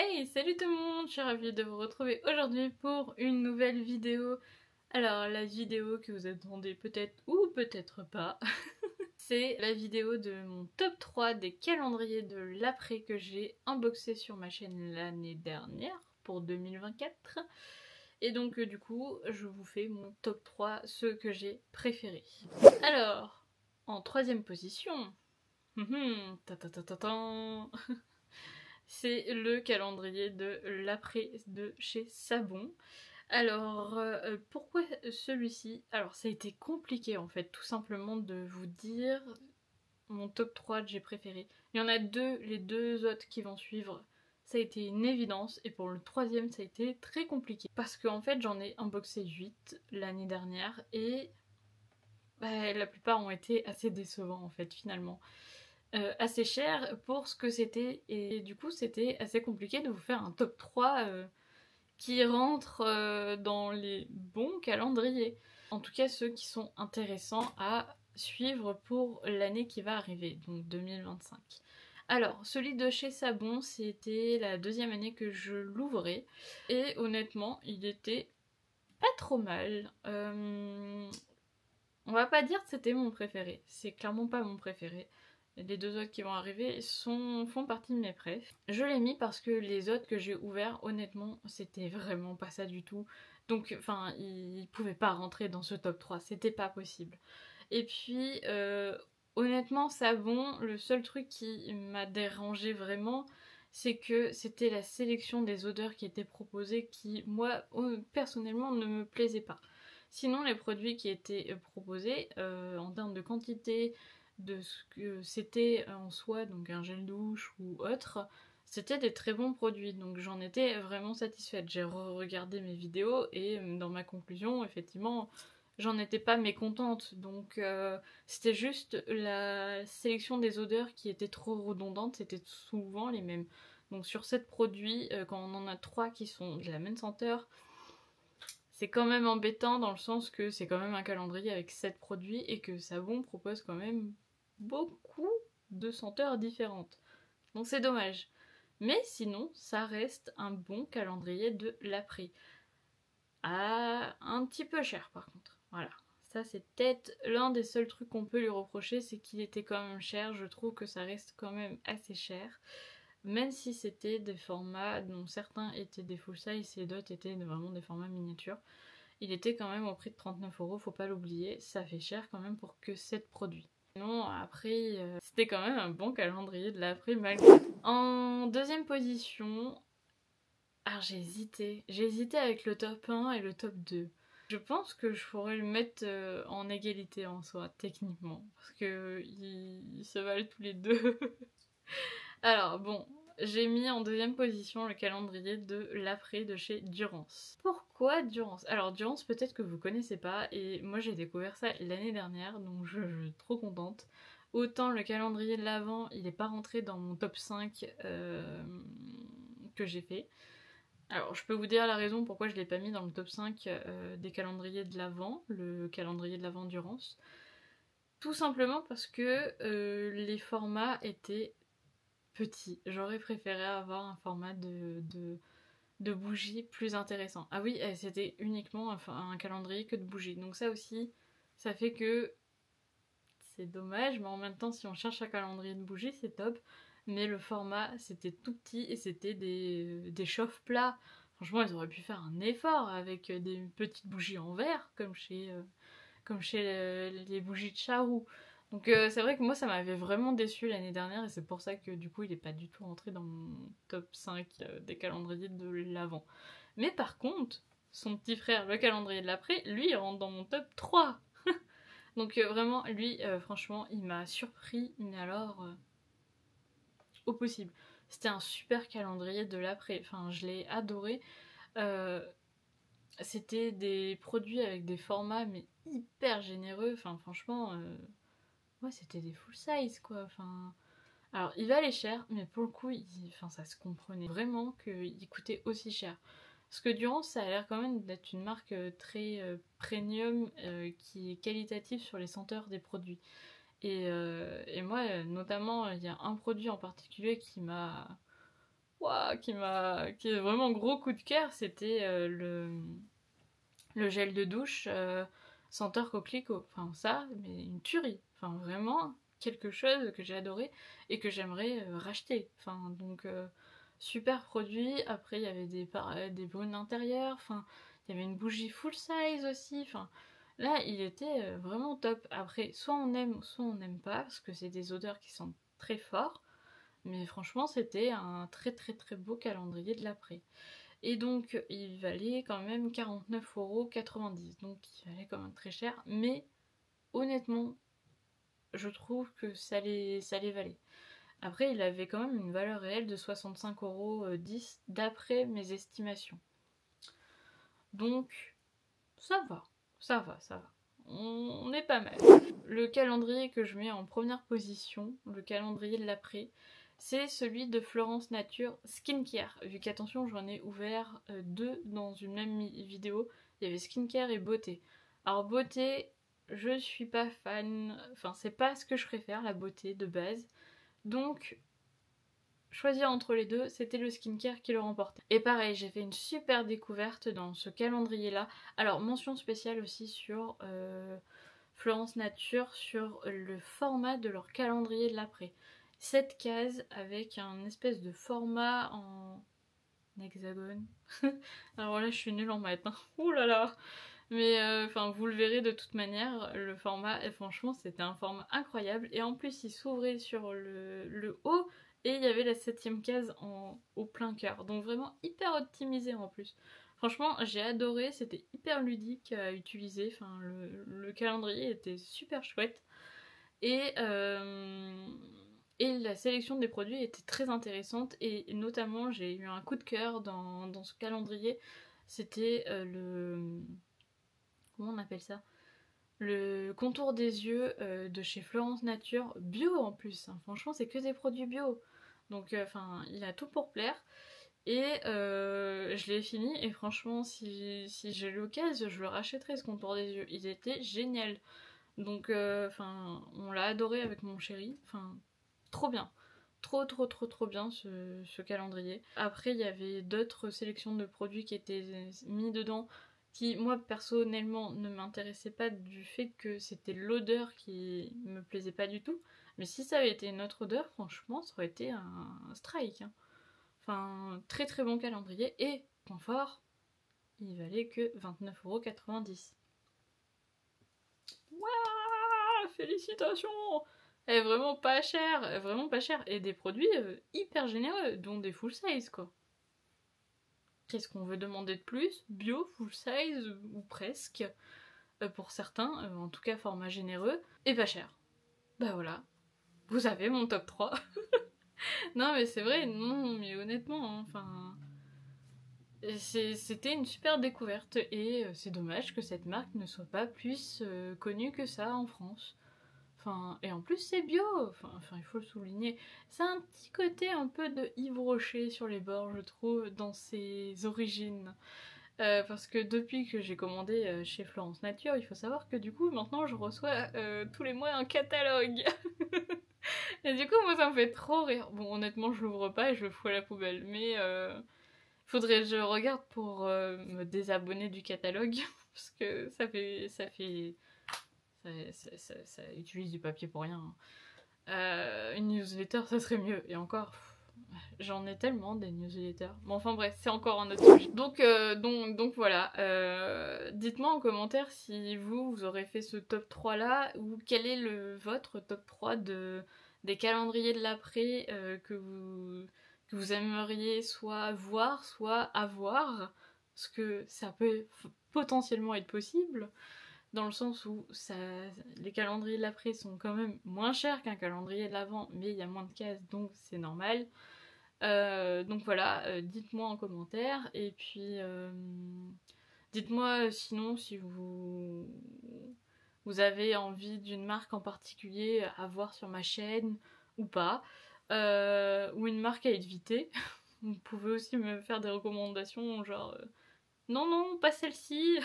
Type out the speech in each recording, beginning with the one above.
Hey, salut tout le monde, je suis ravie de vous retrouver aujourd'hui pour une nouvelle vidéo. Alors, la vidéo que vous attendez peut-être ou peut-être pas, c'est la vidéo de mon top 3 des calendriers de l'après que j'ai unboxé sur ma chaîne l'année dernière, pour 2024. Et donc, du coup, je vous fais mon top 3, ceux que j'ai préférés. Alors, en troisième position, ta ta ta ta ta, c'est le calendrier de l'après de chez Sabon. Alors, pourquoi celui-ci? Alors, ça a été compliqué en fait, tout simplement de vous dire mon top 3 que j'ai préféré. Il y en a deux, les deux autres qui vont suivre, ça a été une évidence, et pour le troisième, ça a été très compliqué. Parce qu'en fait, j'en ai unboxé 8 l'année dernière, et la plupart ont été assez décevants en fait, finalement. Assez cher pour ce que c'était, et du coup c'était assez compliqué de vous faire un top 3 qui rentre dans les bons calendriers. En tout cas ceux qui sont intéressants à suivre pour l'année qui va arriver, donc 2025. Alors, celui de chez Sabon, c'était la deuxième année que je l'ouvrais, et honnêtement, il était pas trop mal. On va pas dire que c'était mon préféré, c'est clairement pas mon préféré. Les deux autres qui vont arriver font partie de mes préfs. Je l'ai mis parce que les autres que j'ai ouverts, honnêtement, c'était vraiment pas ça du tout. Donc, enfin, ils pouvaient pas rentrer dans ce top 3, c'était pas possible. Et puis, honnêtement, Savon, le seul truc qui m'a dérangé vraiment, c'est que c'était la sélection des odeurs qui étaient proposées qui, moi, personnellement, ne me plaisait pas. Sinon, les produits qui étaient proposés, en termes de quantité, de ce que c'était en soi, donc un gel douche ou autre, c'était des très bons produits, donc j'en étais vraiment satisfaite. J'ai regardé mes vidéos et dans ma conclusion, effectivement, j'en étais pas mécontente, donc c'était juste la sélection des odeurs qui était trop redondante, c'était souvent les mêmes. Donc sur 7 produits, quand on en a 3 qui sont de la même senteur, c'est quand même embêtant dans le sens que c'est quand même un calendrier avec 7 produits et que Savon propose quand même beaucoup de senteurs différentes. Donc c'est dommage. Mais sinon, ça reste un bon calendrier de l'après. Ah, un petit peu cher par contre. Voilà. Ça c'est peut-être l'un des seuls trucs qu'on peut lui reprocher, c'est qu'il était quand même cher. Je trouve que ça reste quand même assez cher. Même si c'était des formats dont certains étaient des full size et d'autres étaient vraiment des formats miniatures. Il était quand même au prix de 39€, faut pas l'oublier, ça fait cher quand même pour que 7 produits. Sinon, après, c'était quand même un bon calendrier de l'après malgré tout. En deuxième position, alors j'ai hésité avec le top 1 et le top 2. Je pense que je pourrais le mettre en égalité en soi, techniquement, parce que ils se valent tous les deux. Alors bon, j'ai mis en deuxième position le calendrier de l'après de chez Durance. Pourquoi Durance? Alors Durance, peut-être que vous connaissez pas, et moi j'ai découvert ça l'année dernière, donc je suis trop contente. Autant le calendrier de l'Avent, il n'est pas rentré dans mon top 5 que j'ai fait. Alors je peux vous dire la raison pourquoi je l'ai pas mis dans le top 5 des calendriers de l'Avent, le calendrier de l'Avent Durance. Tout simplement parce que les formats étaient petit. J'aurais préféré avoir un format de bougies plus intéressant. Ah oui, c'était uniquement un calendrier que de bougies. Donc ça aussi, ça fait que c'est dommage, mais en même temps, si on cherche un calendrier de bougies, c'est top. Mais le format, c'était tout petit et c'était des chauffe-plats. Franchement, ils auraient pu faire un effort avec des petites bougies en verre, comme chez les bougies de Charou. Donc c'est vrai que moi ça m'avait vraiment déçu l'année dernière et c'est pour ça que du coup il n'est pas du tout rentré dans mon top 5 des calendriers de l'avant. Mais par contre, son petit frère, le calendrier de l'après, lui il rentre dans mon top 3. Donc vraiment lui franchement il m'a surpris, mais alors au possible. C'était un super calendrier de l'après, enfin je l'ai adoré. C'était des produits avec des formats mais hyper généreux, enfin franchement ouais, c'était des full size quoi, enfin... Alors, il valait cher, mais pour le coup, ça se comprenait vraiment qu'il coûtait aussi cher. Parce que Durance, ça a l'air quand même d'être une marque très premium, qui est qualitative sur les senteurs des produits. Et moi, notamment, il y a un produit en particulier qui m'a ouah, qui est vraiment gros coup de cœur, c'était le gel de douche senteur coquelicot. Enfin ça, mais une tuerie. Enfin vraiment quelque chose que j'ai adoré et que j'aimerais racheter. Enfin donc super produit. Après il y avait des brunes intérieures. Enfin il y avait une bougie full size aussi. Enfin là il était vraiment top. Après soit on aime, soit on n'aime pas parce que c'est des odeurs qui sont très fortes. Mais franchement c'était un très très très beau calendrier de l'après. Et donc il valait quand même 49,90 €, donc il valait quand même très cher, mais honnêtement, je trouve que ça les valait. Après, il avait quand même une valeur réelle de 65,10 € d'après mes estimations. Donc, ça va, ça va, ça va. On est pas mal. Le calendrier que je mets en première position, le calendrier de l'après, c'est celui de Florence Nature Skincare. Vu qu'attention, j'en ai ouvert deux dans une même vidéo. Il y avait skincare et beauté. Alors beauté, je suis pas fan. Enfin, c'est pas ce que je préfère, la beauté de base. Donc, choisir entre les deux, c'était le skincare qui le remportait. Et pareil, j'ai fait une super découverte dans ce calendrier-là. Alors, mention spéciale aussi sur Florence Nature, sur le format de leur calendrier de l'après. 7 cases avec un espèce de format en hexagone. Alors là, je suis nulle en maths. Hein. Ouh là là. Mais enfin, vous le verrez de toute manière, le format, et franchement, c'était un format incroyable. Et en plus, il s'ouvrait sur le haut et il y avait la 7ème case au plein cœur. Donc vraiment hyper optimisé en plus. Franchement, j'ai adoré, c'était hyper ludique à utiliser. Enfin, le calendrier était super chouette. Et, et la sélection des produits était très intéressante. Et notamment, j'ai eu un coup de cœur dans ce calendrier. C'était le... Comment on appelle ça? Le contour des yeux de chez Florence Nature, bio en plus. Hein. Franchement, c'est que des produits bio. Donc, enfin, il a tout pour plaire. Et je l'ai fini. Et franchement, si j'ai l'occasion, je le rachèterai ce contour des yeux. Il était génial. Donc, enfin, on l'a adoré avec mon chéri. Enfin, trop bien. Trop trop trop trop bien ce calendrier. Après, il y avait d'autres sélections de produits qui étaient mis dedans qui moi personnellement ne m'intéressait pas du fait que c'était l'odeur qui me plaisait pas du tout. Mais si ça avait été une autre odeur, franchement, ça aurait été un strike. Hein. Enfin, très très bon calendrier. Et, point fort, il valait que 29,90 €. Waouh, félicitations! Elle est vraiment pas cher, vraiment pas cher. Et des produits hyper généreux, dont des full size quoi. Qu'est-ce qu'on veut demander de plus? Bio, full size ou presque pour certains, en tout cas format généreux, et pas cher. Bah voilà, vous avez mon top 3. Non mais c'est vrai, non mais honnêtement, hein, enfin... C'était une super découverte et c'est dommage que cette marque ne soit pas plus connue que ça en France. Enfin, et en plus c'est bio, enfin il faut le souligner. C'est un petit côté un peu de Yves Rocher sur les bords, je trouve, dans ses origines. Parce que depuis que j'ai commandé chez Florence Nature, il faut savoir que du coup maintenant je reçois tous les mois un catalogue. Et du coup moi ça me fait trop rire. Bon honnêtement je l'ouvre pas et je le fous à la poubelle, mais faudrait que je regarde pour me désabonner du catalogue parce que ça utilise du papier pour rien. Une newsletter ça serait mieux et encore. J'en ai tellement des newsletters. Bon, enfin bref, c'est encore un autre sujet. Donc voilà. Dites-moi en commentaire si vous aurez fait ce top 3 là ou quel est votre top 3 des calendriers de l'après que vous aimeriez soit voir, soit avoir. Parce que ça peut potentiellement être possible. Dans le sens où les calendriers de l'après sont quand même moins chers qu'un calendrier de l'avant, mais il y a moins de cases, donc c'est normal. Donc voilà, dites-moi en commentaire et puis dites-moi sinon si vous avez envie d'une marque en particulier à voir sur ma chaîne ou pas, ou une marque à éviter. Vous pouvez aussi me faire des recommandations genre non, pas celle-ci.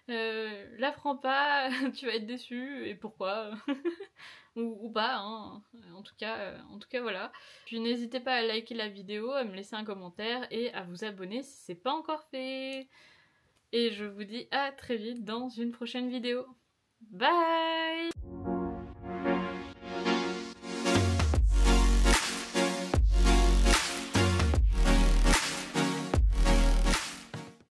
La prends pas, tu vas être déçu, et pourquoi ou pas, hein. En tout cas voilà. Puis n'hésitez pas à liker la vidéo, à me laisser un commentaire et à vous abonner si c'est pas encore fait. Et je vous dis à très vite dans une prochaine vidéo. Bye!